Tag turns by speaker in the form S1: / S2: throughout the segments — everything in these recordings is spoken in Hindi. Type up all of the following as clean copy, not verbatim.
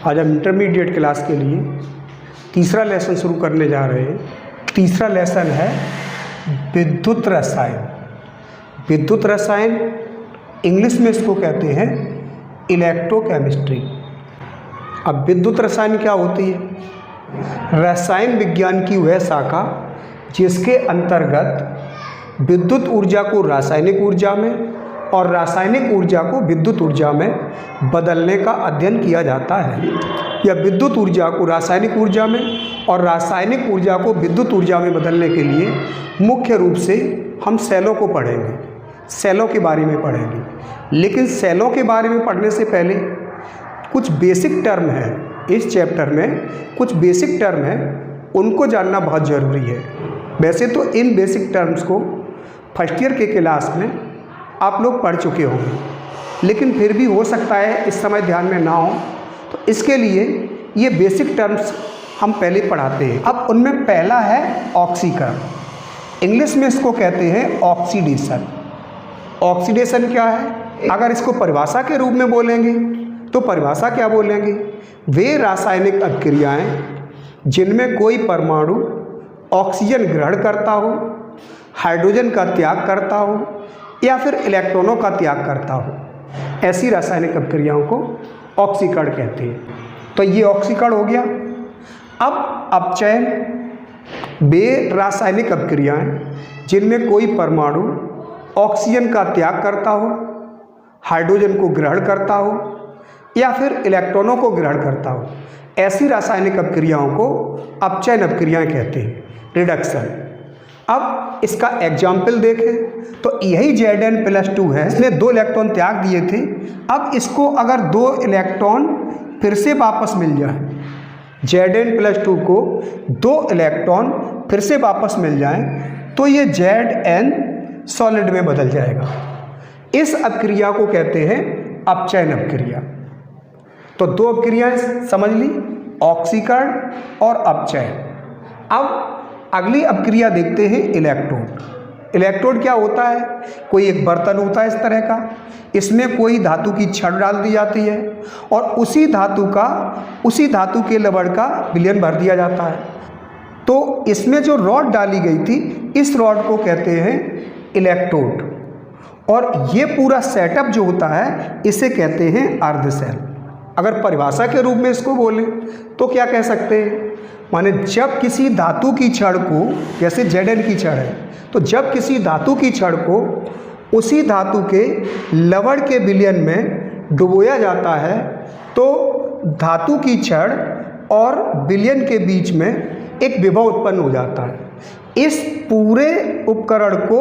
S1: आज हम इंटरमीडिएट क्लास के लिए तीसरा लेसन शुरू करने जा रहे हैं। तीसरा लेसन है विद्युत रसायन। विद्युत रसायन इंग्लिश में इसको कहते हैं इलेक्ट्रोकेमिस्ट्री। अब विद्युत रसायन क्या होती है? रसायन विज्ञान की वह शाखा जिसके अंतर्गत विद्युत ऊर्जा को रासायनिक ऊर्जा में और रासायनिक ऊर्जा को विद्युत ऊर्जा में बदलने का अध्ययन किया जाता है। या विद्युत ऊर्जा को रासायनिक ऊर्जा में और रासायनिक ऊर्जा को विद्युत ऊर्जा में बदलने के लिए मुख्य रूप से हम सेलों को पढ़ेंगे, सेलों के बारे में पढ़ेंगे। लेकिन सेलों के बारे में पढ़ने से पहले कुछ बेसिक टर्म हैं, इस चैप्टर में कुछ बेसिक टर्म हैं, उनको जानना बहुत ज़रूरी है। वैसे तो इन बेसिक टर्म्स को फर्स्ट ईयर के क्लास में आप लोग पढ़ चुके होंगे, लेकिन फिर भी हो सकता है इस समय ध्यान में ना हो, तो इसके लिए ये बेसिक टर्म्स हम पहले पढ़ाते हैं। अब उनमें पहला है ऑक्सीकरण। इंग्लिश में इसको कहते हैं ऑक्सीडेशन। ऑक्सीडेशन क्या है? अगर इसको परिभाषा के रूप में बोलेंगे तो परिभाषा क्या बोलेंगे? वे रासायनिक अभिक्रियाएं जिनमें कोई परमाणु ऑक्सीजन ग्रहण करता हो, हाइड्रोजन का त्याग करता हो या फिर इलेक्ट्रॉनों का त्याग करता हो, ऐसी रासायनिक अभिक्रियाओं को ऑक्सीकरण कहते हैं। तो ये ऑक्सीकरण हो गया। अब अपचयन, वे रासायनिक अभिक्रियाएं जिनमें कोई परमाणु ऑक्सीजन का त्याग करता हो, हाइड्रोजन को ग्रहण करता हो या फिर इलेक्ट्रॉनों को ग्रहण करता हो, ऐसी रासायनिक अभिक्रियाओं को अपचयन अभिक्रियाएं कहते हैं, रिडक्शन। अब इसका एग्जाम्पल देखें तो यही Zn+2 है, इसने 2 इलेक्ट्रॉन त्याग दिए थे। अब इसको अगर 2 इलेक्ट्रॉन फिर से वापस मिल जाए, Zn+2 को 2 इलेक्ट्रॉन फिर से वापस मिल जाए तो ये Zn सॉलिड में बदल जाएगा। इस अभिक्रिया को कहते हैं अपचयन अभिक्रिया। तो 2 अभिक्रियाएं समझ ली, ऑक्सीकरण और अपचयन। अब अगली अभिक्रिया देखते हैं इलेक्ट्रोड। इलेक्ट्रोड क्या होता है? कोई एक बर्तन होता है इस तरह का, इसमें कोई धातु की छड़ डाल दी जाती है और उसी धातु के लवण का विलयन भर दिया जाता है। तो इसमें जो रॉड डाली गई थी, इस रॉड को कहते हैं इलेक्ट्रोड। और ये पूरा सेटअप जो होता है इसे कहते हैं अर्धशेल। अगर परिभाषा के रूप में इसको बोलें तो क्या कह सकते हैं? माने जब किसी धातु की छड़ को, जैसे Zn की छड़ है, तो जब किसी धातु की छड़ को उसी धातु के लवण के विलयन में डुबोया जाता है तो धातु की छड़ और विलयन के बीच में एक विभव उत्पन्न हो जाता है। इस पूरे उपकरण को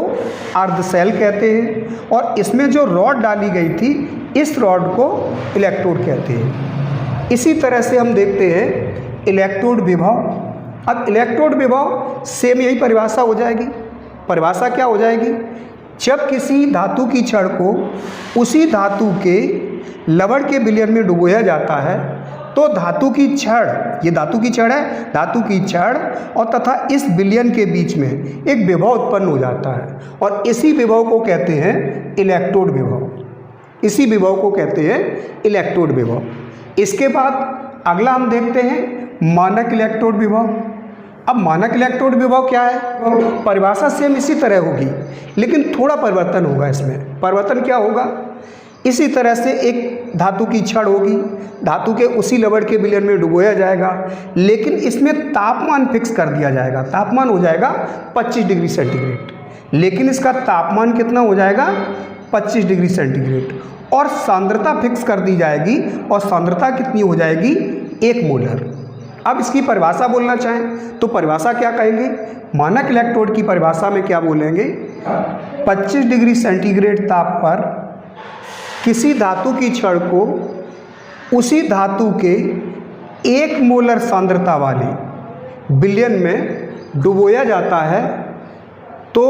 S1: अर्धशेल कहते हैं और इसमें जो रॉड डाली गई थी, इस रॉड को इलेक्ट्रोड कहते हैं। इसी तरह से हम देखते हैं इलेक्ट्रोड विभव। अब इलेक्ट्रोड विभव सेम यही परिभाषा हो जाएगी। परिभाषा क्या हो जाएगी? जब किसी धातु की छड़ को उसी धातु के लवण के विलयन में डुबोया जाता है तो धातु की छड़, ये धातु की छड़ है, धातु की छड़ और तथा इस विलयन के बीच में एक विभव उत्पन्न हो जाता है और इसी विभव को कहते हैं इलेक्ट्रोड विभव। इसी विभव को कहते हैं इलेक्ट्रोड विभव। इसके बाद अगला हम देखते हैं मानक इलेक्ट्रोड विभव। अब मानक इलेक्ट्रोड विभव क्या है? परिभाषा सेम इसी तरह होगी, लेकिन थोड़ा परिवर्तन होगा इसमें। परिवर्तन क्या होगा? इसी तरह से एक धातु की छड़ होगी, धातु के उसी लवण के विलयन में डुबोया जाएगा, लेकिन इसमें तापमान फिक्स कर दिया जाएगा। तापमान हो जाएगा 25 डिग्री सेंटीग्रेड, लेकिन इसका तापमान कितना हो जाएगा? 25 डिग्री सेंटीग्रेड। और सांद्रता फिक्स कर दी जाएगी, और सांद्रता कितनी हो जाएगी? 1 मोलर। अब इसकी परिभाषा बोलना चाहें तो परिभाषा क्या कहेंगे? मानक इलेक्ट्रोड की परिभाषा में क्या बोलेंगे? 25 डिग्री सेंटीग्रेड ताप पर किसी धातु की छड़ को उसी धातु के 1 मोलर सांद्रता वाले विलयन में डुबोया जाता है तो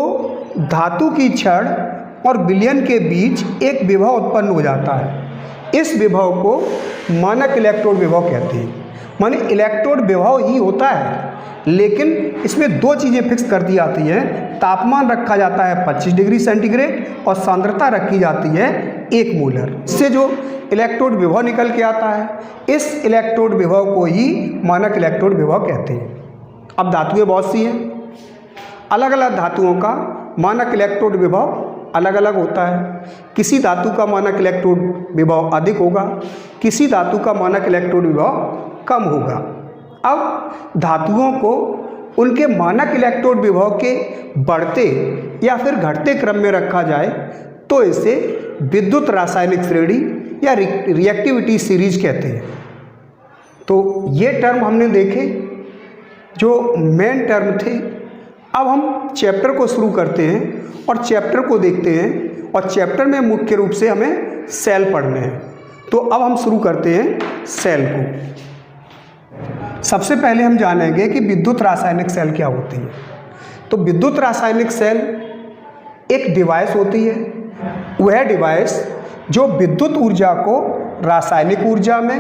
S1: धातु की छड़ और विलयन के बीच एक विभव उत्पन्न हो जाता है। इस विभव को मानक इलेक्ट्रोड विभव कहते हैं। माने इलेक्ट्रोड विभव ही होता है, लेकिन इसमें 2 चीज़ें फिक्स कर दी जाती हैं। तापमान रखा जाता है 25 डिग्री सेंटीग्रेड और सांद्रता रखी जाती है 1 मोलर। इससे जो इलेक्ट्रोड विभव निकल के आता है, इस इलेक्ट्रोड विभव को ही मानक इलेक्ट्रोड विभव कहते हैं। अब धातुएं बहुत सी हैं, अलग अलग धातुओं का मानक इलेक्ट्रोड विभव अलग अलग होता है। किसी धातु का मानक इलेक्ट्रोड विभव अधिक होगा, किसी धातु का मानक इलेक्ट्रोड विभव कम होगा। अब धातुओं को उनके मानक इलेक्ट्रोड विभव के बढ़ते या फिर घटते क्रम में रखा जाए तो इसे विद्युत रासायनिक श्रेणी या रिएक्टिविटी सीरीज कहते हैं। तो ये टर्म हमने देखे जो मेन टर्म थे। अब हम चैप्टर को शुरू करते हैं और चैप्टर को देखते हैं, और चैप्टर में मुख्य रूप से हमें सेल पढ़ने हैं। तो अब हम शुरू करते हैं सेल को। सबसे पहले हम जानेंगे कि विद्युत रासायनिक सेल क्या होती है। तो विद्युत रासायनिक सेल एक डिवाइस होती है, वह डिवाइस जो विद्युत ऊर्जा को रासायनिक ऊर्जा में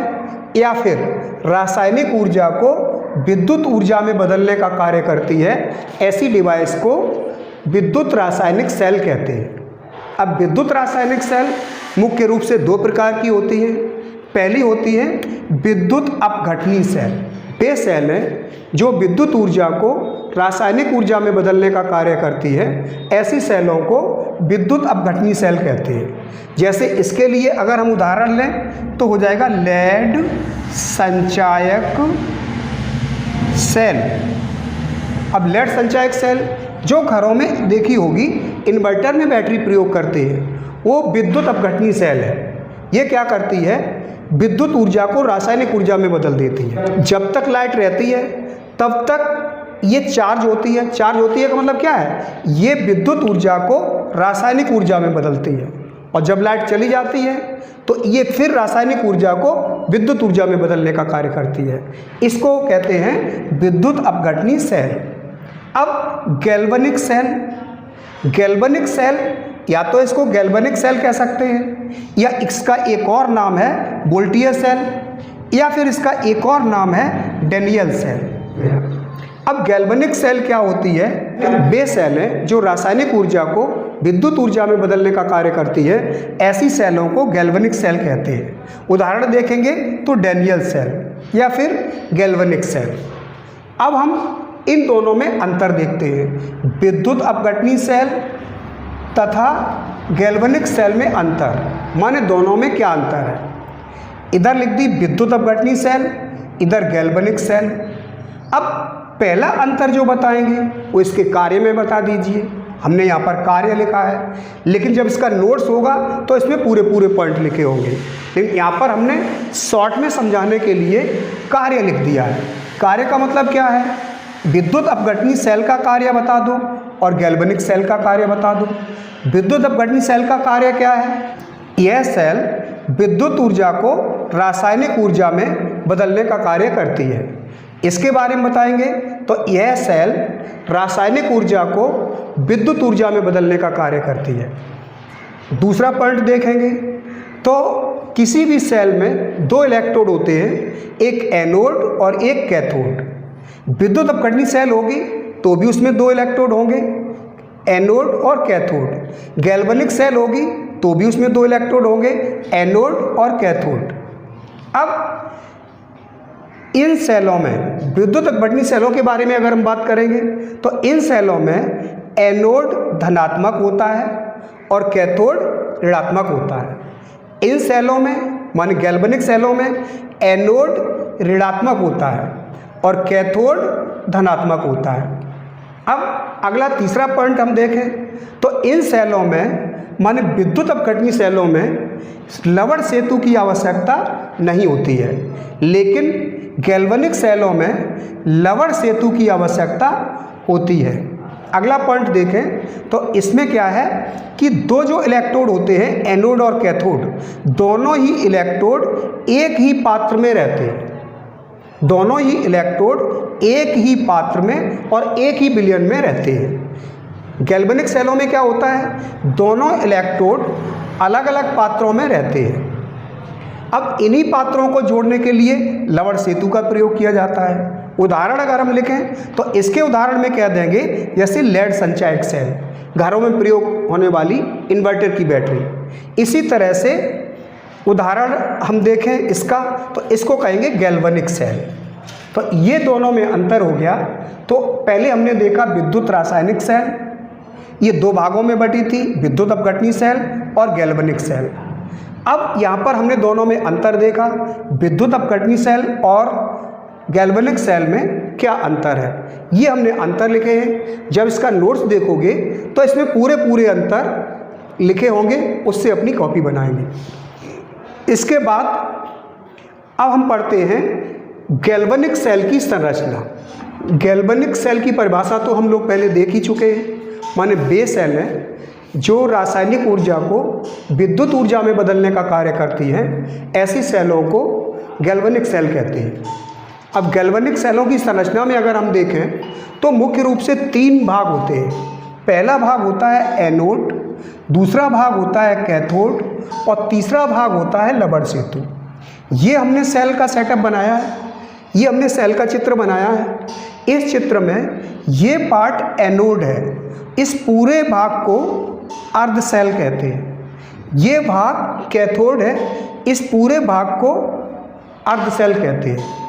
S1: या फिर रासायनिक ऊर्जा को विद्युत ऊर्जा में बदलने का कार्य करती है। ऐसी डिवाइस को विद्युत रासायनिक सेल कहते हैं। अब विद्युत रासायनिक सेल मुख्य रूप से 2 प्रकार की होती है। पहली होती है विद्युत अपघटनी सेल। वे सेल हैं जो विद्युत ऊर्जा को रासायनिक ऊर्जा में बदलने का कार्य करती है। ऐसी सेलों को विद्युत अपघटनी सेल कहते हैं। जैसे इसके लिए अगर हम उदाहरण लें तो हो जाएगा लेड संचायक सेल। अब लेड संचायक सेल जो घरों में देखी होगी, इन्वर्टर में बैटरी प्रयोग करते हैं, वो विद्युत अपघटनी सेल है। ये क्या करती है? विद्युत ऊर्जा को रासायनिक ऊर्जा में बदल देती है। जब तक लाइट रहती है तब तक ये चार्ज होती है। चार्ज होती है का मतलब क्या है? ये विद्युत ऊर्जा को रासायनिक ऊर्जा में बदलती है, और जब लाइट चली जाती है तो ये फिर रासायनिक ऊर्जा को विद्युत ऊर्जा में बदलने का कार्य करती है। इसको कहते हैं विद्युत अपघटनी सेल। अब गैल्वेनिक सेल, गैल्वेनिक सेल या तो इसको गैल्वेनिक सेल कह सकते हैं, या इसका एक और नाम है वोल्टीय सेल, या फिर इसका एक और नाम है डेनियल सेल। अब गैल्वेनिक सेल क्या होती है? वे सेल हैं जो रासायनिक ऊर्जा को विद्युत ऊर्जा में बदलने का कार्य करती है। ऐसी सेलों को गैल्वेनिक सेल कहते हैं। उदाहरण देखेंगे तो डेनियल सेल या फिर गैल्वेनिक सेल। अब हम इन दोनों में अंतर देखते हैं, विद्युत अपघटनी सेल तथा गैल्वेनिक सेल में अंतर, माने दोनों में क्या अंतर है। इधर लिख दी विद्युत अपघटनी सेल, इधर गैल्वेनिक सेल। अब पहला अंतर जो बताएंगे वो इसके कार्य में बता दीजिए। हमने यहाँ पर कार्य लिखा है, लेकिन जब इसका नोट्स होगा तो इसमें पूरे पूरे पॉइंट लिखे होंगे, लेकिन यहाँ पर हमने शॉर्ट में समझाने के लिए कार्य लिख दिया है। कार्य का मतलब क्या है? विद्युत अपघटनी सेल का कार्य बता दो और गैल्वेनिक सेल का कार्य बता दो। विद्युत अपघटनी सेल का कार्य क्या है? यह सेल विद्युत ऊर्जा को रासायनिक ऊर्जा में बदलने का कार्य करती है। इसके बारे में बताएंगे तो यह सेल रासायनिक ऊर्जा को विद्युत ऊर्जा में बदलने का कार्य करती है। दूसरा पॉइंट देखेंगे तो किसी भी सेल में 2 इलेक्ट्रोड होते हैं, एक एनोड और एक कैथोड। विद्युत अपघटनी सेल होगी तो भी उसमें 2 इलेक्ट्रोड होंगे, एनोड और कैथोड। गैल्वेनिक सेल होगी तो भी उसमें 2 इलेक्ट्रोड होंगे, एनोड और कैथोड। अब इन सेलों में विद्युत अपघटनी सेलों के बारे में अगर हम बात करेंगे तो इन सेलों में एनोड धनात्मक होता है और कैथोड ऋणात्मक होता है। इन सेलों में माने गैल्वेनिक सेलों में एनोड ऋणात्मक होता है और कैथोड धनात्मक होता है। अब अगला तीसरा पॉइंट हम देखें तो इन सेलों में माने विद्युत अपघटनी सेलों में लवण सेतु की आवश्यकता नहीं होती है, लेकिन गैल्वेनिक सेलों में लवण सेतु की आवश्यकता होती है। अगला पॉइंट देखें तो इसमें क्या है कि 2 जो इलेक्ट्रोड होते हैं एनोड और कैथोड, दोनों ही इलेक्ट्रोड एक ही पात्र में रहते हैं। दोनों ही इलेक्ट्रोड एक ही पात्र में और एक ही विलयन में रहते हैं। गैल्वेनिक सेलों में क्या होता है? दोनों इलेक्ट्रोड अलग अलग पात्रों में रहते हैं। अब इन्हीं पात्रों को जोड़ने के लिए लवण सेतु का प्रयोग किया जाता है। उदाहरण अगर हम लिखें तो इसके उदाहरण में कह देंगे जैसे लेड संचायक सेल। घरों में प्रयोग होने वाली इन्वर्टर की बैटरी। इसी तरह से उदाहरण हम देखें इसका, तो इसको कहेंगे गैल्वेनिक सेल। तो ये दोनों में अंतर हो गया। तो पहले हमने देखा विद्युत रासायनिक सेल, ये दो भागों में बटी थी, विद्युत अपघटनी सेल और गैल्वेनिक सेल। अब यहाँ पर हमने दोनों में अंतर देखा, विद्युत अपघटनी सेल और गैल्वेनिक सेल में क्या अंतर है, ये हमने अंतर लिखे हैं। जब इसका नोट्स देखोगे तो इसमें पूरे अंतर लिखे होंगे, उससे अपनी कॉपी बनाएंगे। इसके बाद अब हम पढ़ते हैं गैल्वेनिक सेल की संरचना। गैल्वेनिक सेल की परिभाषा तो हम लोग पहले देख ही चुके हैं, माने वे सेल है जो रासायनिक ऊर्जा को विद्युत ऊर्जा में बदलने का कार्य करती हैं, ऐसी सेलों को गैल्वेनिक सेल कहते हैं। अब गैल्वेनिक सेलों की संरचना में अगर हम देखें तो मुख्य रूप से 3 भाग होते हैं। पहला भाग होता है एनोड, दूसरा भाग होता है कैथोड और तीसरा भाग होता है लवण सेतु। ये हमने सेल का सेटअप बनाया है, ये हमने सेल का चित्र बनाया है। इस चित्र में ये पार्ट एनोड है, इस पूरे भाग को अर्ध सेल कहते हैं। ये भाग कैथोड है, इस पूरे भाग को अर्ध सेल कहते हैं।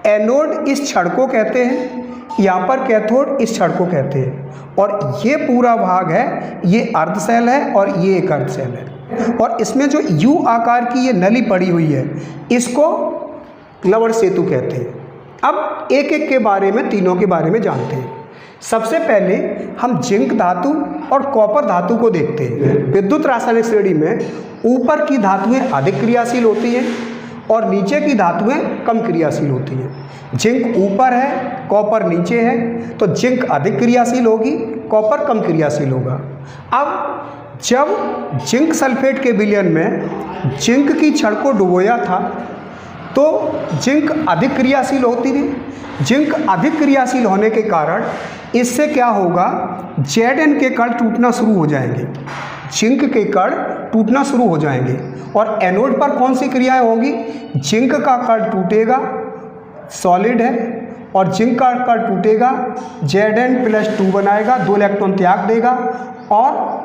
S1: एनोड इस छड़ को कहते हैं, यहाँ पर कैथोड इस छड़ को कहते हैं। और ये पूरा भाग है, ये अर्ध सेल है और ये एक अर्ध सेल है। और इसमें जो यू आकार की ये नली पड़ी हुई है, इसको लवण सेतु कहते हैं। अब एक एक के बारे में, तीनों के बारे में जानते हैं। सबसे पहले हम जिंक धातु और कॉपर धातु को देखते हैं। विद्युत रासायनिक श्रेणी में ऊपर की धातुएं अधिक क्रियाशील होती हैं और नीचे की धातुएं कम क्रियाशील होती हैं। जिंक ऊपर है, कॉपर नीचे है, तो जिंक अधिक क्रियाशील होगी, कॉपर कम क्रियाशील होगा। अब जब जिंक सल्फेट के विलयन में जिंक की छड़ को डुबोया था तो जिंक अधिक क्रियाशील होती थी। जिंक अधिक क्रियाशील होने के कारण इससे क्या होगा, Zn के कण टूटना शुरू हो जाएंगे, जिंक के कण टूटना शुरू हो जाएंगे। और एनोड पर कौन सी क्रियाएं होंगी, जिंक का कण टूटेगा, सॉलिड है, और जिंक का कण टूटेगा, Zn+2 बनाएगा, 2 इलेक्ट्रॉन त्याग देगा और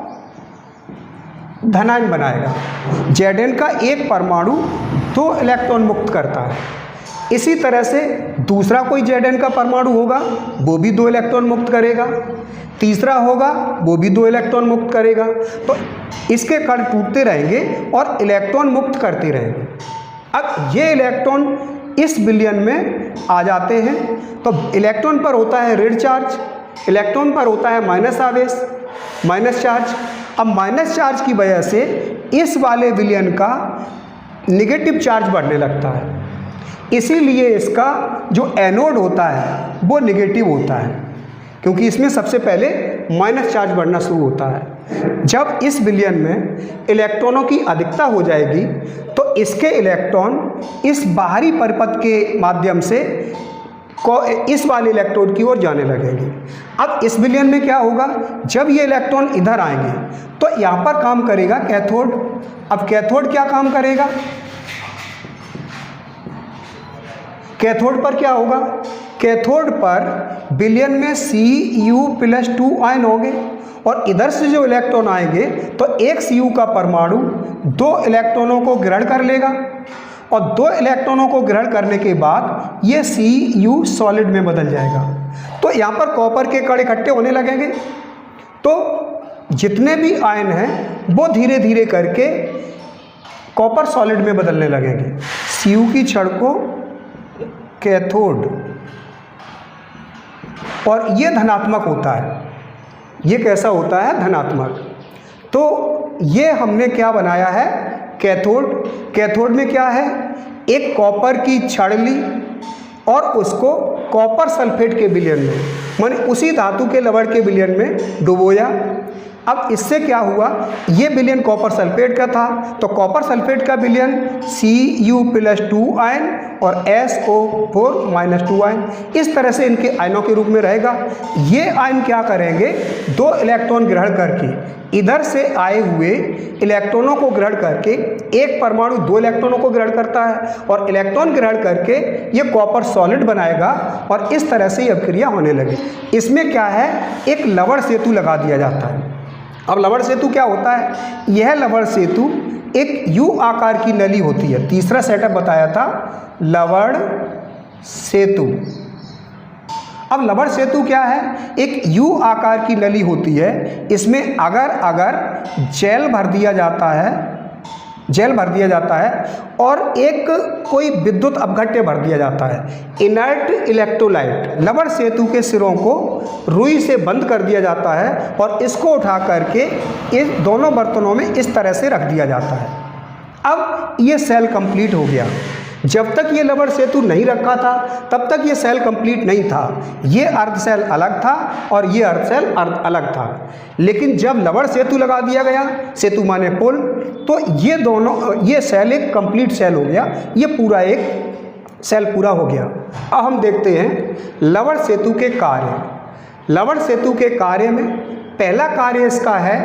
S1: धनायन बनाएगा। Zn का एक परमाणु 2 इलेक्ट्रॉन मुक्त करता है। इसी तरह से दूसरा कोई Zn का परमाणु होगा, वो भी 2 इलेक्ट्रॉन मुक्त करेगा। तीसरा होगा, वो भी 2 इलेक्ट्रॉन मुक्त करेगा। तो इसके कण टूटते रहेंगे और इलेक्ट्रॉन मुक्त करते रहेंगे। अब ये इलेक्ट्रॉन इस विलयन में आ जाते हैं, तो इलेक्ट्रॉन पर होता है ऋण चार्ज, इलेक्ट्रॉन पर होता है माइनस आवेश, माइनस चार्ज। अब माइनस चार्ज की वजह से इस वाले विलयन का नेगेटिव चार्ज बढ़ने लगता है, इसीलिए इसका जो एनोड होता है वो नेगेटिव होता है, क्योंकि इसमें सबसे पहले माइनस चार्ज बढ़ना शुरू होता है। जब इस विलयन में इलेक्ट्रॉनों की अधिकता हो जाएगी तो इसके इलेक्ट्रॉन इस बाहरी परिपथ के माध्यम से इस वाले इलेक्ट्रोड की ओर जाने लगेंगे। अब इस विलयन में क्या होगा, जब ये इलेक्ट्रॉन इधर आएंगे तो यहाँ पर काम करेगा कैथोड। अब कैथोड क्या काम करेगा, कैथोड पर क्या होगा, कैथोड पर विलयन में Cu+2 आयन होंगे और इधर से जो इलेक्ट्रॉन आएंगे तो एक Cu का परमाणु 2 इलेक्ट्रॉनों को ग्रहण कर लेगा और 2 इलेक्ट्रॉनों को ग्रहण करने के बाद ये Cu सॉलिड में बदल जाएगा। तो यहाँ पर कॉपर के कण इकट्ठे होने लगेंगे, तो जितने भी आयन हैं वो धीरे धीरे करके कॉपर सॉलिड में बदलने लगेंगे। Cu की छड़ को कैथोड, और ये धनात्मक होता है, ये कैसा होता है, धनात्मक। तो ये हमने क्या बनाया है, कैथोड। कैथोड में क्या है, एक कॉपर की छड़ ली और उसको कॉपर सल्फेट के विलयन में, माने उसी धातु के लवण के विलयन में डुबोया। अब इससे क्या हुआ, ये विलयन कॉपर सल्फेट का था, तो कॉपर सल्फेट का विलयन Cu+2 आयन और SO4-2 आयन, इस तरह से इनके आयनों के रूप में रहेगा। ये आयन क्या करेंगे, 2 इलेक्ट्रॉन ग्रहण करके इधर से आए हुए इलेक्ट्रॉनों को ग्रहण करके, एक परमाणु 2 इलेक्ट्रॉनों को ग्रहण करता है और इलेक्ट्रॉन ग्रहण करके ये कॉपर सॉलिड बनाएगा और इस तरह से ये अभिक्रिया होने लगी। इसमें क्या है, एक लवण सेतु लगा दिया जाता है। अब लवण सेतु क्या होता है? यह लवण सेतु एक यू आकार की नली होती है। तीसरा सेटअप बताया था लवण सेतु। अब लवण सेतु क्या है? एक यू आकार की नली होती है। इसमें अगर जेल भर दिया जाता है और एक कोई विद्युत अपघट्य भर दिया जाता है, इनर्ट इलेक्ट्रोलाइट। लवण सेतु के सिरों को रुई से बंद कर दिया जाता है और इसको उठा करके इन दोनों बर्तनों में इस तरह से रख दिया जाता है। अब ये सेल कंप्लीट हो गया। जब तक ये लवण सेतु नहीं रखा था तब तक ये सेल कंप्लीट नहीं था। ये अर्ध सेल अलग था और ये अर्ध सेल अलग था। लेकिन जब लवण सेतु लगा दिया गया, सेतु माने पुल, तो ये सेल एक कंप्लीट सेल हो गया। ये पूरा एक सेल पूरा हो गया। अब हम देखते हैं लवण सेतु के कार्य। लवण सेतु के कार्य में पहला कार्य इसका है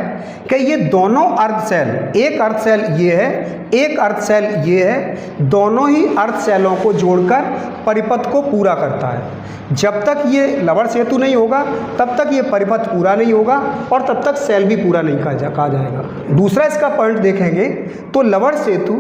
S1: कि ये दोनों अर्ध सेल, एक अर्ध सेल ये है, एक अर्ध सेल ये है, दोनों ही अर्ध सेलों को जोड़कर परिपथ को पूरा करता है। जब तक ये लवण सेतु नहीं होगा तब तक ये परिपथ पूरा नहीं होगा और तब तक सेल भी पूरा नहीं कहा जाएगा। दूसरा इसका पॉइंट देखेंगे तो लवण सेतु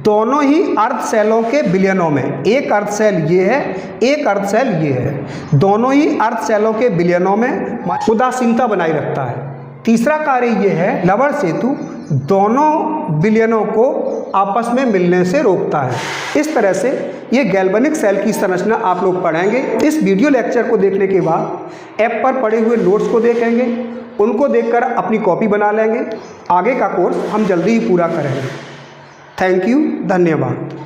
S1: दोनों ही अर्ध सेलों के विलयनों में, एक अर्ध सेल ये है, एक अर्ध सेल ये है, दोनों ही अर्ध सेलों के विलयनों में उदासीनता बनाए रखता है। तीसरा कार्य ये है, लवण सेतु दोनों विलयनों को आपस में मिलने से रोकता है। इस तरह से ये गैल्वेनिक सेल की संरचना आप लोग पढ़ेंगे। इस वीडियो लेक्चर को देखने के बाद ऐप पर पड़े हुए नोट्स को देखेंगे, उनको देखकर अपनी कॉपी बना लेंगे। आगे का कोर्स हम जल्दी ही पूरा करेंगे। थैंक यू, धन्यवाद।